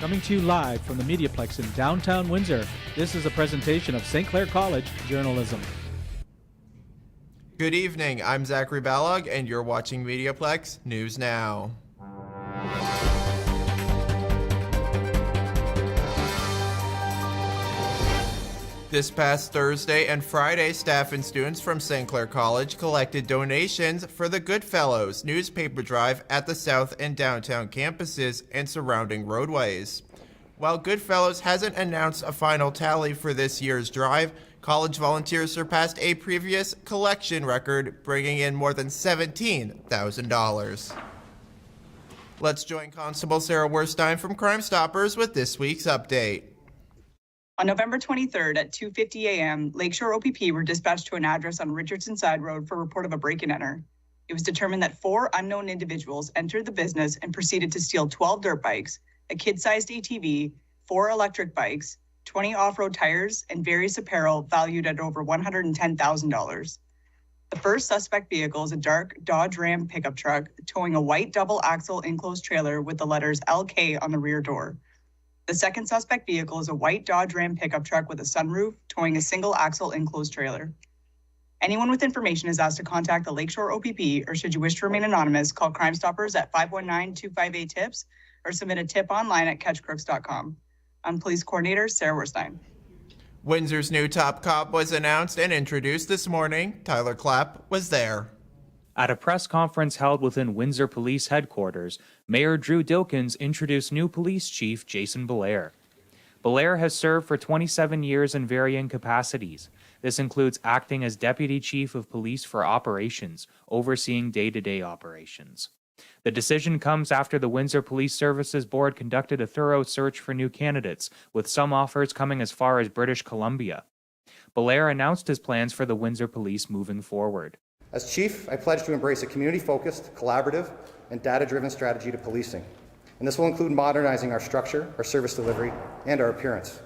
Coming to you live from the MediaPlex in downtown Windsor, this is a presentation of St. Clair College Journalism. Good evening, I'm Zachary Ballog, and you're watching MediaPlex News Now. This past Thursday and Friday, staff and students from St. Clair College collected donations for the Goodfellows newspaper drive at the south and downtown campuses and surrounding roadways. While Goodfellows hasn't announced a final tally for this year's drive, college volunteers surpassed a previous collection record, bringing in more than $17,000. Let's join Constable Sarah Werstein from Crime Stoppers with this week's update. On November 23rd at 2:50 a.m., Lakeshore OPP were dispatched to an address on Richardson Side Road for a report of a break-and-enter. It was determined that 4 unknown individuals entered the business and proceeded to steal 12 dirt bikes, a kid-sized ATV, 4 electric bikes, 20 off-road tires, and various apparel valued at over $110,000. The first suspect vehicle is a dark Dodge Ram pickup truck towing a white double-axle enclosed trailer with the letters LK on the rear door. The second suspect vehicle is a white Dodge Ram pickup truck with a sunroof towing a single-axle enclosed trailer. Anyone with information is asked to contact the Lakeshore OPP, or should you wish to remain anonymous, call Crime Stoppers at 519-258-TIPS or submit a tip online at catchcrooks.com. I'm Police Coordinator Sarah Werstein. Windsor's new top cop was announced and introduced this morning. Tyler Clapp was there. At a press conference held within Windsor Police Headquarters, Mayor Drew Dilkins introduced new Police Chief Jason Belair. Belair has served for 27 years in varying capacities. This includes acting as Deputy Chief of Police for Operations, overseeing day-to-day operations. The decision comes after the Windsor Police Services Board conducted a thorough search for new candidates, with some offers coming as far as British Columbia. Belair announced his plans for the Windsor Police moving forward. As Chief, I pledge to embrace a community-focused, collaborative, and data-driven strategy to policing. And this will include modernizing our structure, our service delivery, and our appearance.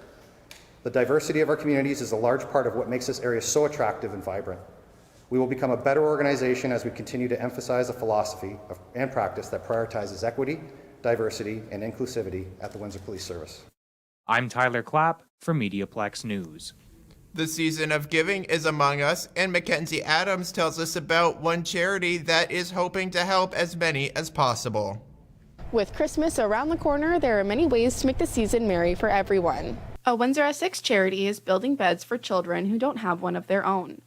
The diversity of our communities is a large part of what makes this area so attractive and vibrant. We will become a better organization as we continue to emphasize a philosophy and practice that prioritizes equity, diversity, and inclusivity at the Windsor Police Service. I'm Tyler Clapp for MediaPlex News. The season of giving is among us, and Mackenzie Adams tells us about one charity that is hoping to help as many as possible. With Christmas around the corner, there are many ways to make the season merry for everyone. A Windsor Essex charity is building beds for children who don't have one of their own.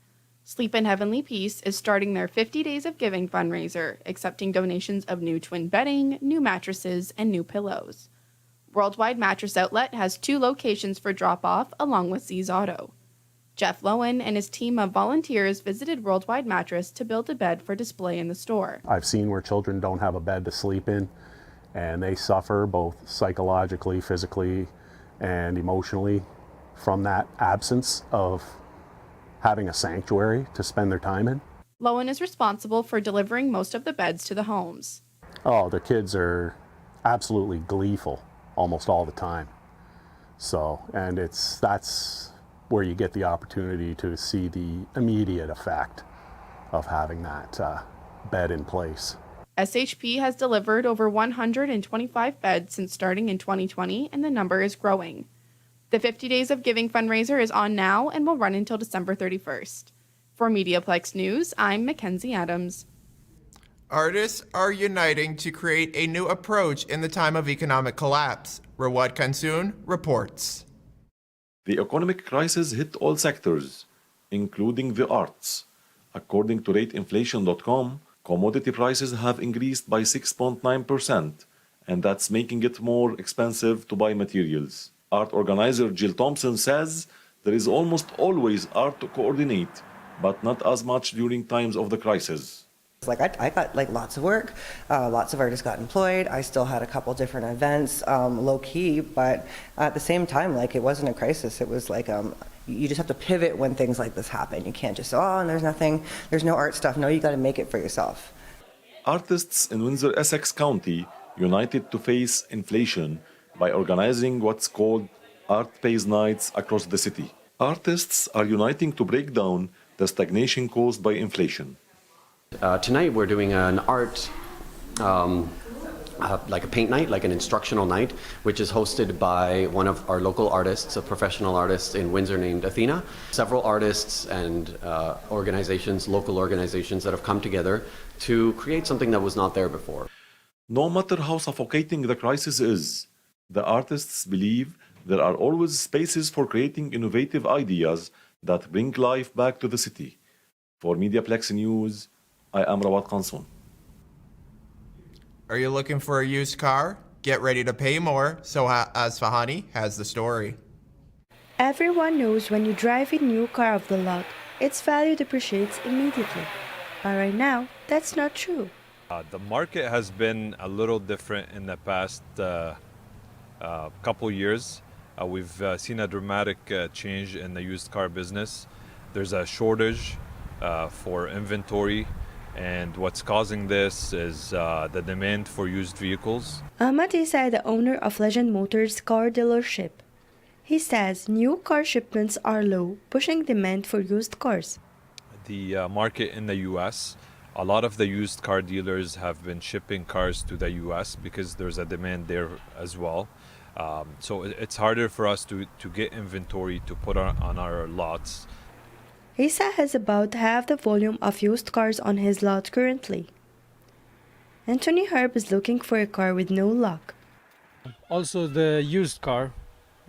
Sleep in Heavenly Peace is starting their 50 Days of Giving fundraiser, accepting donations of new twin bedding, new mattresses, and new pillows. Worldwide Mattress Outlet has 2 locations for drop-off along with Z's Auto. Jeff Lowen and his team of volunteers visited Worldwide Mattress to build a bed for display in the store. I've seen where children don't have a bed to sleep in, and they suffer both psychologically, physically, and emotionally from that absence of having a sanctuary to spend their time in. Lowen is responsible for delivering most of the beds to the homes. Oh, the kids are absolutely gleeful almost all the time. So, and that's where you get the opportunity to see the immediate effect of having that bed in place. SHP has delivered over 125 beds since starting in 2020, and the number is growing. The 50 Days of Giving fundraiser is on now and will run until December 31st. For MediaPlex News, I'm Mackenzie Adams. Artists are uniting to create a new approach in the time of economic collapse. Rawat Kansoon reports. The economic crisis hit all sectors, including the arts. According to rateinflation.com, commodity prices have increased by 6.9%, and that's making it more expensive to buy materials. Art organizer Jill Thompson says there is almost always art to coordinate, but not as much during times of the crisis. I got lots of work, lots of artists got employed. I still had a couple different events, low key, but at the same time, it wasn't a crisis. It was you just have to pivot when things like this happen. You can't just, and there's no art stuff. No, you got to make it for yourself. Artists in Windsor Essex County united to face inflation by organizing what's called Art Pays Nights across the city. Artists are uniting to break down the stagnation caused by inflation. Tonight we're doing an art like a paint night, like an instructional night, which is hosted by one of our local artists, a professional artist in Windsor named Athena. Several artists and organizations, local organizations that have come together to create something that was not there before. No matter how suffocating the crisis is, the artists believe there are always spaces for creating innovative ideas that bring life back to the city. For MediaPlex News, I am Rawat Qansoon. Are you looking for a used car? Get ready to pay more. So Asfahani has the story. Everyone knows when you drive a new car off the lot, its value depreciates immediately. But right now, that's not true. The market has been a little different in the past couple years. We've seen a dramatic change in the used car business. There's a shortage for inventory. And what's causing this is the demand for used vehicles. Ahmad Isai, the owner of Legend Motors car dealership. He says new car shipments are low, pushing demand for used cars. The market in the U.S., a lot of the used car dealers have been shipping cars to the U.S. because there's a demand there as well. So it's harder for us to get inventory to put on our lots. Isa has about half the volume of used cars on his lot currently. Anthony Herb is looking for a car with no lock. Also the used car,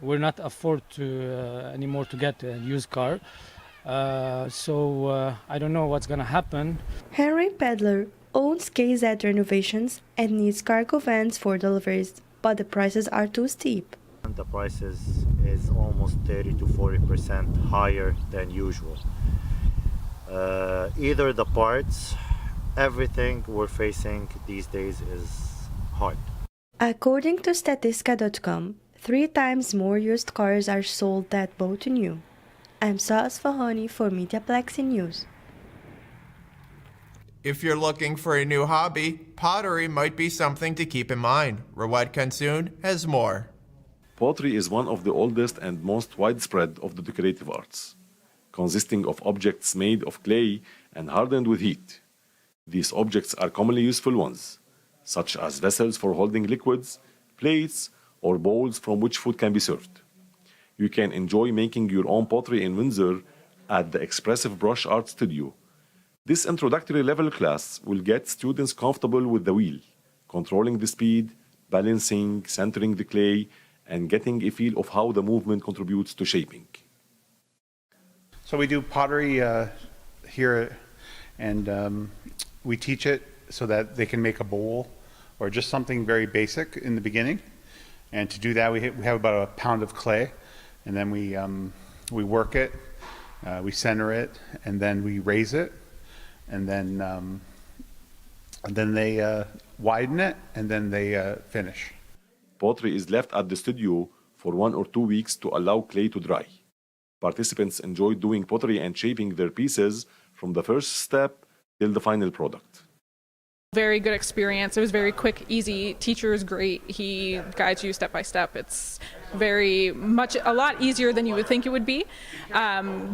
we're not afford to anymore to get a used car. So I don't know what's gonna happen. Henry Pedler owns KZ Renovations and needs cargo vans for deliveries, but the prices are too steep. The prices is almost 30 to 40% higher than usual. Either the parts, everything we're facing these days is hard. According to Statista.com, 3 times more used cars are sold than bought new. I'm Saas Fahani for MediaPlex News. If you're looking for a new hobby, pottery might be something to keep in mind. Rawad Kansoon has more. Pottery is one of the oldest and most widespread of the decorative arts, consisting of objects made of clay and hardened with heat. These objects are commonly useful ones, such as vessels for holding liquids, plates, or bowls from which food can be served. You can enjoy making your own pottery in Windsor at the Expressive Brush Art Studio. This introductory level class will get students comfortable with the wheel, controlling the speed, balancing, centering the clay, and getting a feel of how the movement contributes to shaping. So we do pottery here, and we teach it so that they can make a bowl or just something very basic in the beginning. And to do that, we have about a pound of clay, and then we work it, we center it, and then we raise it, and then they widen it, and then they finish. Pottery is left at the studio for 1 or 2 weeks to allow clay to dry. Participants enjoy doing pottery and shaping their pieces from the first step till the final product. Very good experience. It was very quick, easy. Teacher is great. He guides you step by step. It's very much a lot easier than you would think it would be.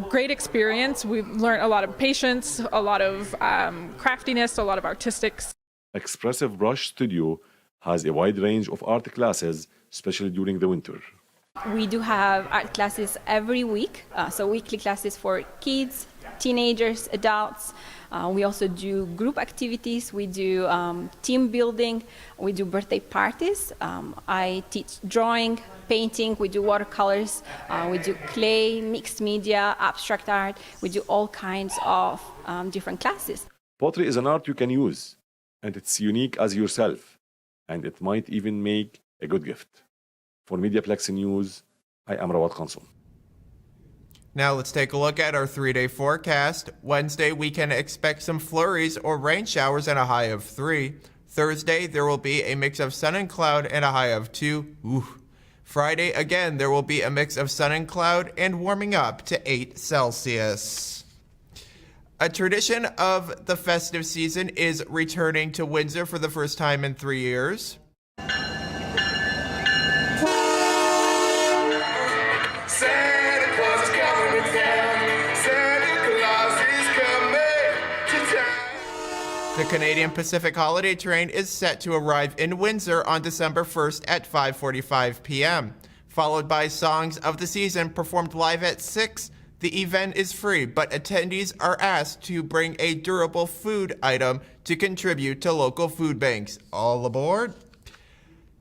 Great experience. We've learned a lot of patience, a lot of craftiness, a lot of artistics. Expressive Brush Studio has a wide range of art classes, especially during the winter. We do have art classes every week, so weekly classes for kids, teenagers, adults. We also do group activities, we do team building, we do birthday parties. I teach drawing, painting, we do watercolors, we do clay, mixed media, abstract art. We do all kinds of different classes. Pottery is an art you can use, and it's unique as yourself. And it might even make a good gift. For MediaPlex News, I am Rawat Qansoon. Now let's take a look at our 3-day forecast. Wednesday, we can expect some flurries or rain showers and a high of 3. Thursday, there will be a mix of sun and cloud and a high of 2. Ooh. Friday, again, there will be a mix of sun and cloud and warming up to 8 Celsius. A tradition of the festive season is returning to Windsor for the first time in 3 years. The The Canadian Pacific Holiday Train is set to arrive in Windsor on December 1st at 5:45 p.m., followed by Songs of the Season performed live at 6. The event is free, but attendees are asked to bring a durable food item to contribute to local food banks. All aboard!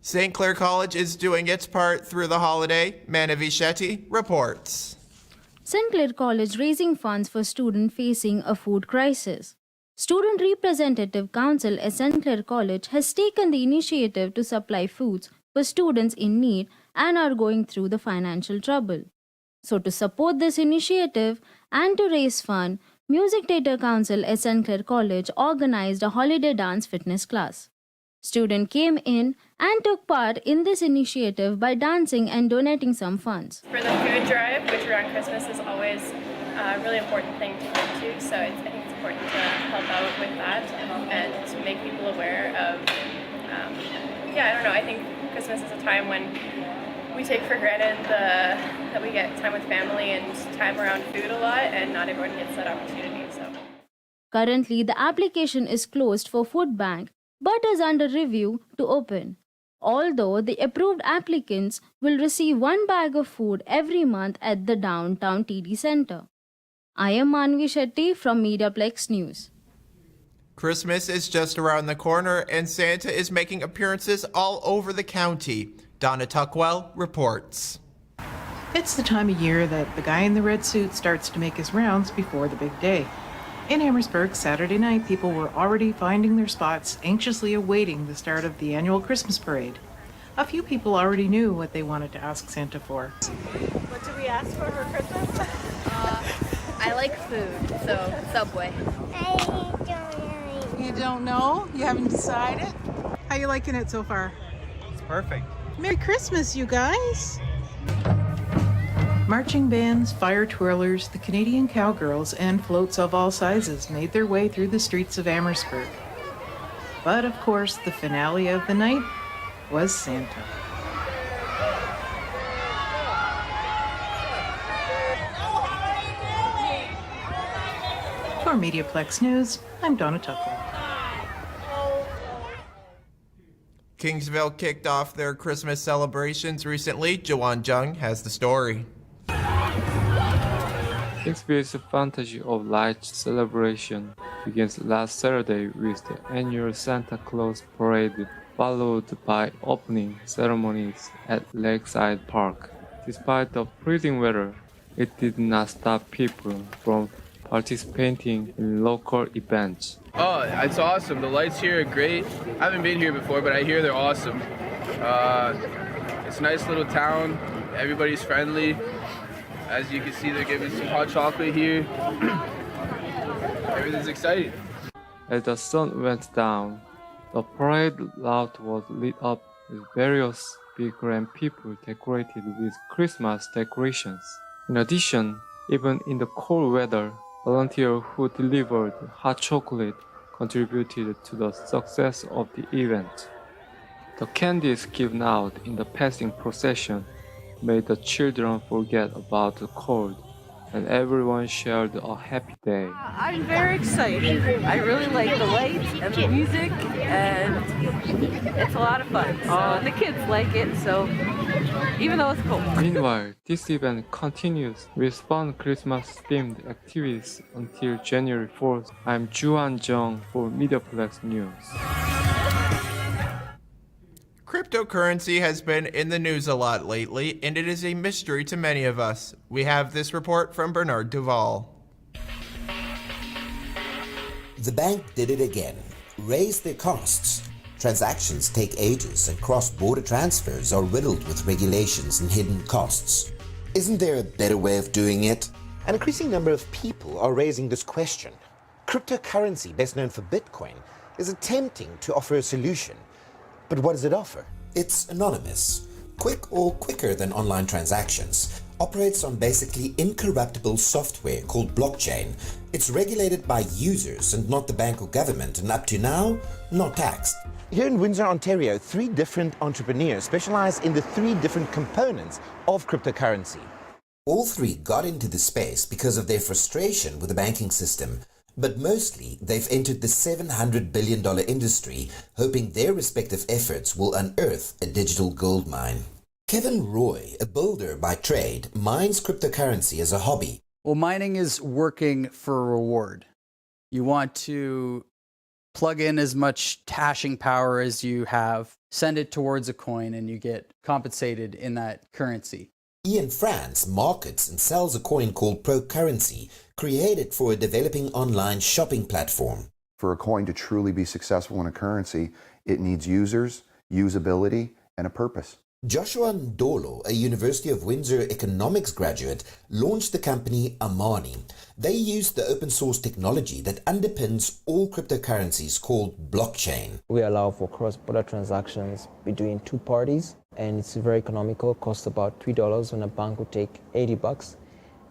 St. Clair College is doing its part through the holiday. Manavi Shetty reports. St. Clair College raising funds for students facing a food crisis. Student Representative Council at St. Clair College has taken the initiative to supply foods for students in need and are going through the financial trouble. So to support this initiative and to raise funds, Music Theatre Council at St. Clair College organized a holiday dance fitness class. Students came in and took part in this initiative by dancing and donating some funds. For the food drive, which around Christmas is always a really important thing to get to, so I think it's important to help out with that and to make people aware of, I think Christmas is a time when we take for granted that we get time with family and time around food a lot, and not everyone gets that opportunity. So currently, the application is closed for food bank, but is under review to open. Although the approved applicants will receive 1 bag of food every month at the downtown TD Center. I am Manvi Shetty from MediaPlex News. Christmas is just around the corner, and Santa is making appearances all over the county. Donna Tuckwell reports. It's the time of year that the guy in the red suit starts to make his rounds before the big day. In Amherstburg, Saturday night, people were already finding their spots, anxiously awaiting the start of the annual Christmas parade. A few people already knew what they wanted to ask Santa for. What do we ask for Christmas? I like food, so Subway. You don't know? You haven't decided? How you liking it so far? It's perfect. Merry Christmas, you guys! Marching bands, fire twirlers, the Canadian cowgirls, and floats of all sizes made their way through the streets of Amherstburg. But of course, the finale of the night was Santa. For MediaPlex News, I'm Donna Tuckwell. Kingsville kicked off their Christmas celebrations recently. Jawan Jung has the story. Kingsville's Fantasy of Lights celebration begins last Saturday with the annual Santa Claus Parade, followed by opening ceremonies at Lakeside Park. Despite the freezing weather, it did not stop people from participating in local events. Oh, it's awesome. The lights here are great. I haven't been here before, but I hear they're awesome. It's a nice little town. Everybody's friendly. As you can see, they're giving some hot chocolate here. Everything's exciting. As the sun went down, the parade route was lit up with various big grand people decorated with Christmas decorations. In addition, even in the cold weather, volunteers who delivered hot chocolate contributed to the success of the event. The candies given out in the passing procession made the children forget about the cold, and everyone shared a happy day. I'm very excited. I really like the lights and the music, and it's a lot of fun. And the kids like it, so even though it's cold. Meanwhile, this event continues with fun Christmas-themed activities until January 4th. I'm Juan Jung for MediaPlex News. Cryptocurrency has been in the news a lot lately, and it is a mystery to many of us. We have this report from Bernard Duval. The bank did it again. Raised their costs. Transactions take ages, and cross-border transfers are riddled with regulations and hidden costs. Isn't there a better way of doing it? An increasing number of people are raising this question. Cryptocurrency, best known for Bitcoin, is attempting to offer a solution. But what does it offer? It's anonymous, quick or quicker than online transactions, operates on basically incorruptible software called blockchain. It's regulated by users and not the bank or government, and up to now, not taxed. Here in Windsor, Ontario, 3 different entrepreneurs specialize in the 3 different components of cryptocurrency. All 3 got into the space because of their frustration with the banking system. But mostly, they've entered the $700 billion industry, hoping their respective efforts will unearth a digital gold mine. Kevin Roy, a builder by trade, mines cryptocurrency as a hobby. Well, mining is working for a reward. You want to plug in as much hashing power as you have, send it towards a coin, and you get compensated in that currency. Ian France markets and sells a coin called ProCurrency, created for a developing online shopping platform. For a coin to truly be successful in a currency, it needs users, usability, and a purpose. Joshua Ndolo, a University of Windsor economics graduate, launched the company Amani. They use the open source technology that underpins all cryptocurrencies called blockchain. We allow for cross-border transactions between two parties, and it's very economical. Costs about $3 when a bank would take $80.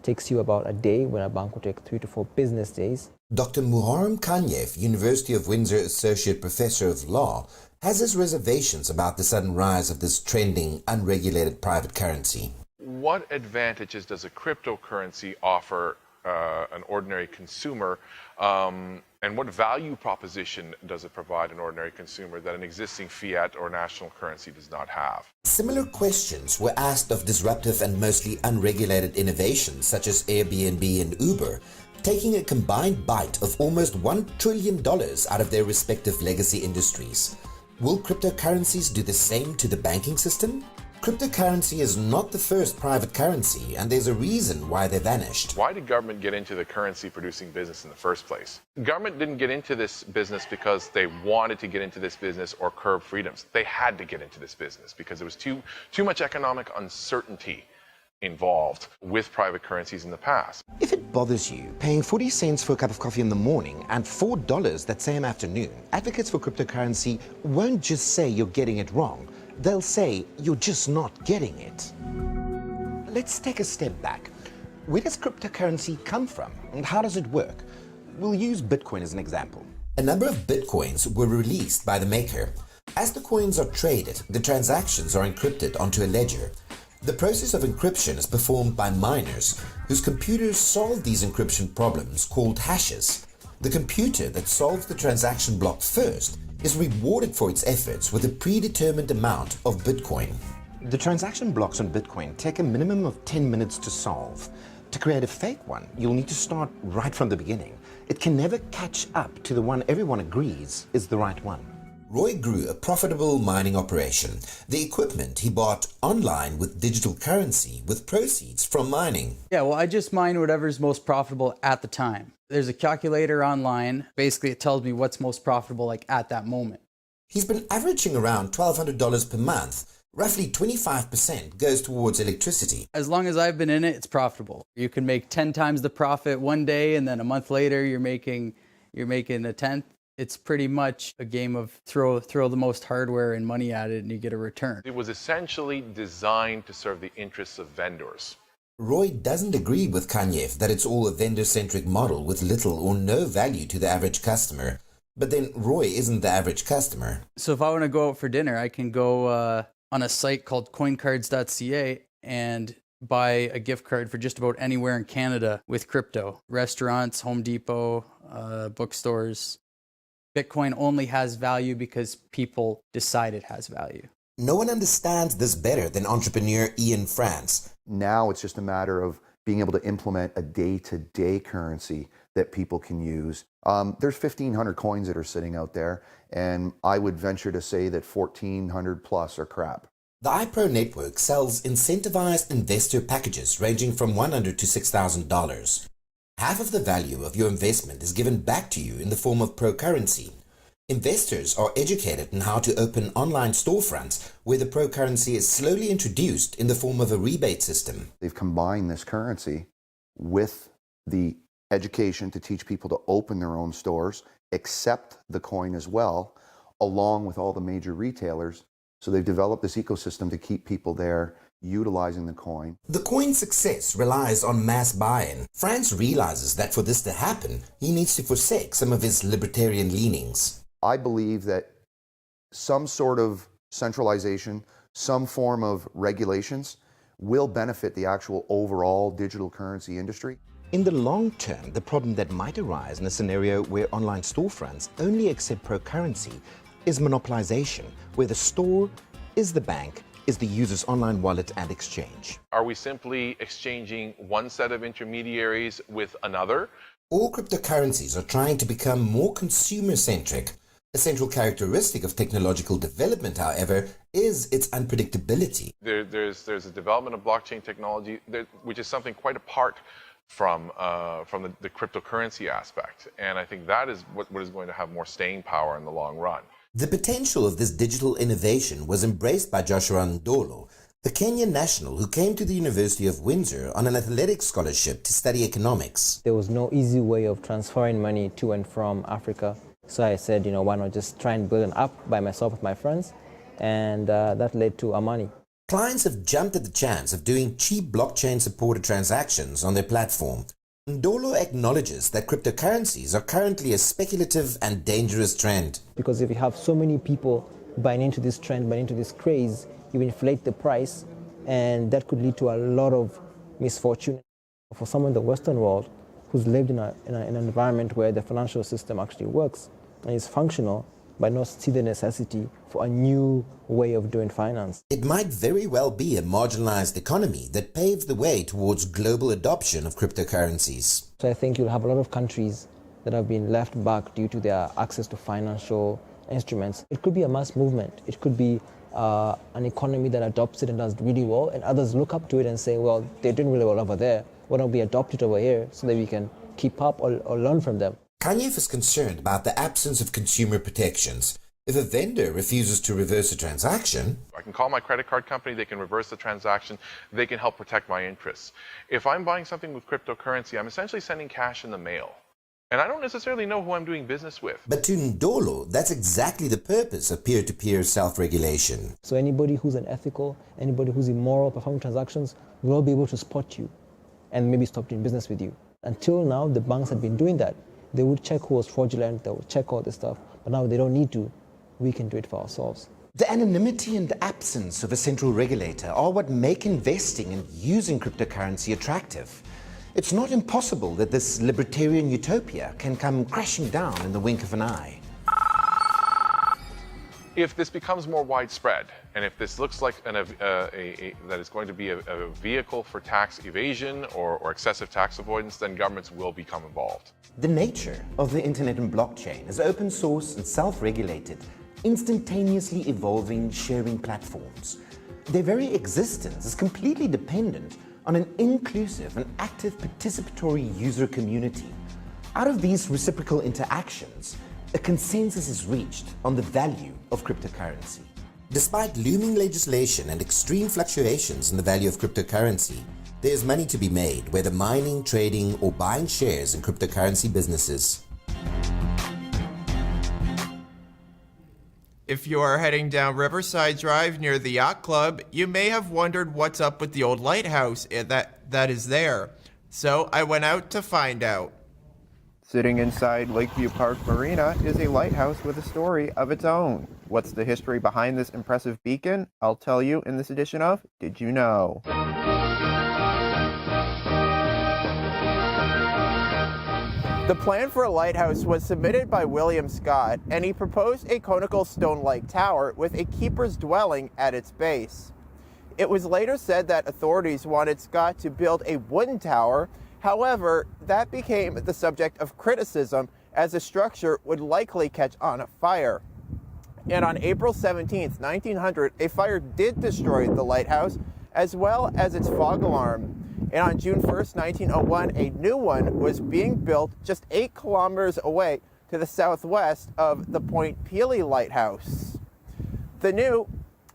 Takes you about a day when a bank would take 3 to 4 business days. Dr. Muharrem Kanyev, University of Windsor Associate Professor of Law, has his reservations about the sudden rise of this trending, unregulated private currency. What advantages does a cryptocurrency offer an ordinary consumer, and what value proposition does it provide an ordinary consumer that an existing fiat or national currency does not have? Similar questions were asked of disruptive and mostly unregulated innovations such as Airbnb and Uber, taking a combined bite of almost $1 trillion out of their respective legacy industries. Will cryptocurrencies do the same to the banking system? Cryptocurrency is not the first private currency, and there's a reason why they vanished. Why did government get into the currency producing business in the first place? Government didn't get into this business because they wanted to get into this business or curb freedoms. They had to get into this business because there was too much economic uncertainty involved with private currencies in the past. If it bothers you, paying 40 cents for a cup of coffee in the morning and $4 that same afternoon, advocates for cryptocurrency won't just say you're getting it wrong. They'll say you're just not getting it. Let's take a step back. Where does cryptocurrency come from and how does it work? We'll use Bitcoin as an example. A number of Bitcoins were released by the maker. As the coins are traded, the transactions are encrypted onto a ledger. The process of encryption is performed by miners, whose computers solve these encryption problems called hashes. The computer that solves the transaction block first is rewarded for its efforts with a predetermined amount of Bitcoin. The transaction blocks on Bitcoin take a minimum of 10 minutes to solve. To create a fake one, you'll need to start right from the beginning. It can never catch up to the one everyone agrees is the right one. Roy grew a profitable mining operation. The equipment he bought online with digital currency with proceeds from mining. Yeah, well, I just mine whatever's most profitable at the time. There's a calculator online. Basically, it tells me what's most profitable like at that moment. He's been averaging around $1,200 per month. Roughly 25% goes towards electricity. As long as I've been in it, it's profitable. You can make 10 times the profit one day, and then a month later, you're making a tenth. It's pretty much a game of throw the most hardware and money at it and you get a return. It was essentially designed to serve the interests of vendors. Roy doesn't agree with Kanyev that it's all a vendor-centric model with little or no value to the average customer. But then Roy isn't the average customer. So if I want to go out for dinner, I can go on a site called coincards.ca and buy a gift card for just about anywhere in Canada with crypto. Restaurants, Home Depot, bookstores. Bitcoin only has value because people decide it has value. No one understands this better than entrepreneur Ian France. Now it's just a matter of being able to implement a day-to-day currency that people can use. There's 1,500 coins that are sitting out there, and I would venture to say that 1,400 plus are crap. The iPro network sells incentivized investor packages ranging from $100 to $6,000. Half of the value of your investment is given back to you in the form of ProCurrency. Investors are educated in how to open online storefronts where the ProCurrency is slowly introduced in the form of a rebate system. They've combined this currency with the education to teach people to open their own stores, accept the coin as well, along with all the major retailers. So they've developed this ecosystem to keep people there utilizing the coin. The coin's success relies on mass buy-in. France realizes that for this to happen, he needs to forsake some of his libertarian leanings. I believe that some sort of centralization, some form of regulations will benefit the actual overall digital currency industry. In the long term, the problem that might arise in a scenario where online storefronts only accept cryptocurrency is monopolization, where the store is the bank, is the user's online wallet and exchange. Are we simply exchanging one set of intermediaries with another? All cryptocurrencies are trying to become more consumer-centric. A central characteristic of technological development, however, is its unpredictability. There's a development of blockchain technology, which is something quite apart from the cryptocurrency aspect. And I think that is what is going to have more staying power in the long run. The potential of this digital innovation was embraced by Joshua Ndolo, the Kenyan national who came to the University of Windsor on an athletics scholarship to study economics. There was no easy way of transferring money to and from Africa. So I said, why not just try and build an app by myself with my friends? And that led to Amani. Clients have jumped at the chance of doing cheap blockchain-supported transactions on their platform. Ndolo acknowledges that cryptocurrencies are currently a speculative and dangerous trend. Because if you have so many people buying into this trend, buying into this craze, you inflate the price, and that could lead to a lot of misfortune. For someone in the Western world who's lived in an environment where the financial system actually works and is functional, but not see the necessity for a new way of doing finance. It might very well be a marginalized economy that paves the way towards global adoption of cryptocurrencies. So I think you'll have a lot of countries that have been left back due to their access to financial instruments. It could be a mass movement. It could be an economy that adopts it and does really well, and others look up to it and say, well, they're doing really well over there. Why don't we adopt it over here so that we can keep up or learn from them? Kanyef is concerned about the absence of consumer protections. If a vendor refuses to reverse a transaction, I can call my credit card company, they can reverse the transaction, they can help protect my interests. If I'm buying something with cryptocurrency, I'm essentially sending cash in the mail. And I don't necessarily know who I'm doing business with. But to Ndolo, that's exactly the purpose of peer-to-peer self-regulation. So anybody who's unethical, anybody who's immoral performing transactions will be able to spot you and maybe stop doing business with you. Until now, the banks had been doing that. They would check who was fraudulent, they would check all this stuff, but now they don't need to. We can do it for ourselves. The anonymity and absence of a central regulator are what make investing and using cryptocurrency attractive. It's not impossible that this libertarian utopia can come crashing down in the wink of an eye. If this becomes more widespread, and if this looks like that it's going to be a vehicle for tax evasion or excessive tax avoidance, then governments will become involved. The nature of the internet and blockchain is open source and self-regulated, instantaneously evolving sharing platforms. Their very existence is completely dependent on an inclusive and active participatory user community. Out of these reciprocal interactions, a consensus is reached on the value of cryptocurrency. Despite looming legislation and extreme fluctuations in the value of cryptocurrency, there is money to be made, whether mining, trading, or buying shares in cryptocurrency businesses. If you are heading down Riverside Drive near the Yacht Club, you may have wondered what's up with the old lighthouse that is there. So I went out to find out. Sitting inside Lakeview Park Marina is a lighthouse with a story of its own. What's the history behind this impressive beacon? I'll tell you in this edition of Did You Know? The plan for a lighthouse was submitted by William Scott, and he proposed a conical stone-like tower with a keeper's dwelling at its base. It was later said that authorities wanted Scott to build a wooden tower. However, that became the subject of criticism as the structure would likely catch on fire. And on April 17, 1900, a fire did destroy the lighthouse as well as its fog alarm. And on June 1st, 1901, a new one was being built just 8 kilometers away to the southwest of the Point Pelee Lighthouse. The new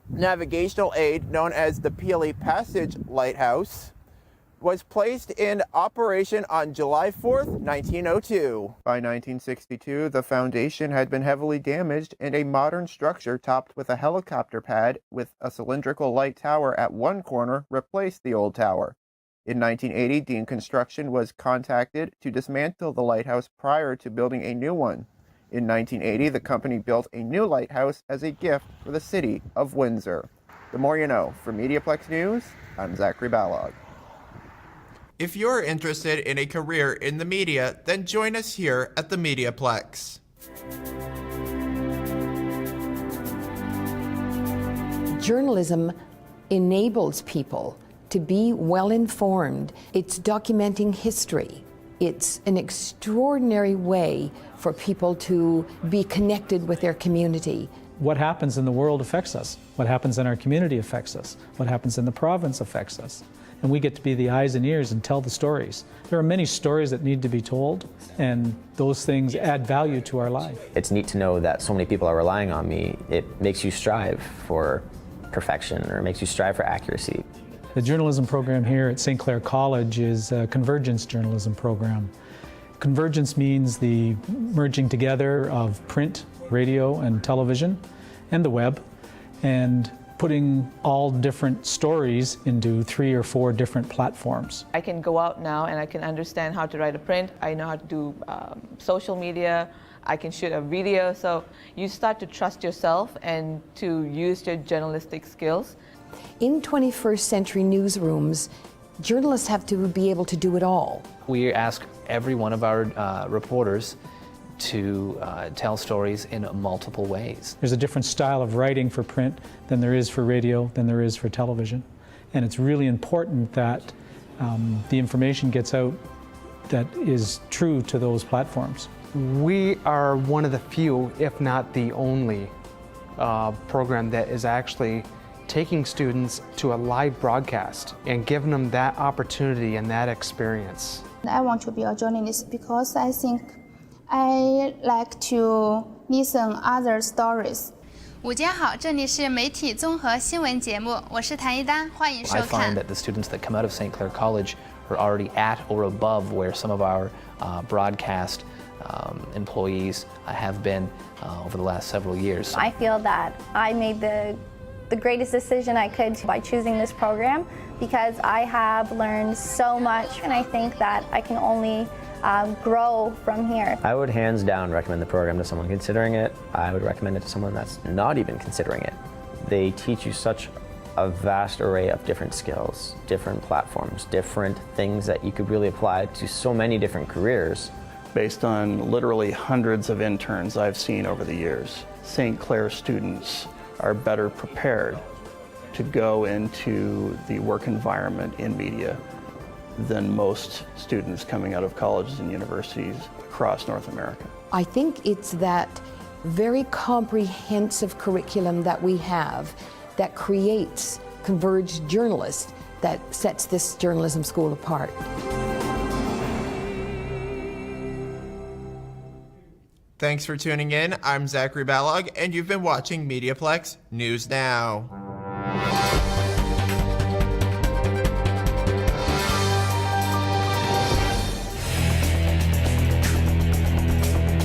navigational aid, known as the Pelee Passage Lighthouse, was placed in operation on July 4th, 1902. By 1962, the foundation had been heavily damaged, and a modern structure topped with a helicopter pad with a cylindrical light tower at one corner replaced the old tower. In 1980, Dean Construction was contacted to dismantle the lighthouse prior to building a new one. In 1980, the company built a new lighthouse as a gift for the city of Windsor. The more you know. For MediaPlex News, I'm Zachary Ballog. If you're interested in a career in the media, then join us here at the MediaPlex. Journalism enables people to be well informed. It's documenting history. It's an extraordinary way for people to be connected with their community. What happens in the world affects us. What happens in our community affects us. What happens in the province affects us. And we get to be the eyes and ears and tell the stories. There are many stories that need to be told, and those things add value to our life. It's neat to know that so many people are relying on me. It makes you strive for perfection, or makes you strive for accuracy. The journalism program here at St. Clair College is a convergence journalism program. Convergence means the merging together of print, radio, and television, and the web, and putting all different stories into 3 or 4 different platforms. I can go out now and I can understand how to write a print. I know how to do social media. I can shoot a video. So you start to trust yourself and to use your journalistic skills. In 21st century newsrooms, journalists have to be able to do it all. We ask every one of our reporters to tell stories in multiple ways. There's a different style of writing for print than there is for radio, than there is for television. And it's really important that the information gets out that is true to those platforms. We are one of the few, if not the only, program that is actually taking students to a live broadcast and giving them that opportunity and that experience. I want to be a journalist because I think I like to listen other stories. 午间好，这里是媒体综合新闻节目，我是谭一丹，欢迎收 I 看 find。that the students that come out of St. Clair College are already at or above where some of our broadcast employees have been over the last several years. I feel that I made the greatest decision I could by choosing this program because I have learned so much and I think that I can only grow from here. I would hands down recommend the program to someone considering it. I would recommend it to someone that's not even considering it. They teach you such a vast array of different skills, different platforms, different things that you could really apply to so many different careers. Based on literally hundreds of interns I've seen over the years, St. Clair students are better prepared to go into the work environment in media than most students coming out of colleges and universities across North America. I think it's that very comprehensive curriculum that we have that creates converged journalists that sets this journalism school apart. Thanks for tuning in. I'm Zachary Balog, and you've been watching MediaPlex News Now.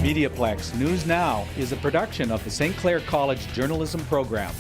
MediaPlex News Now is a production of the St. Clair College Journalism Program.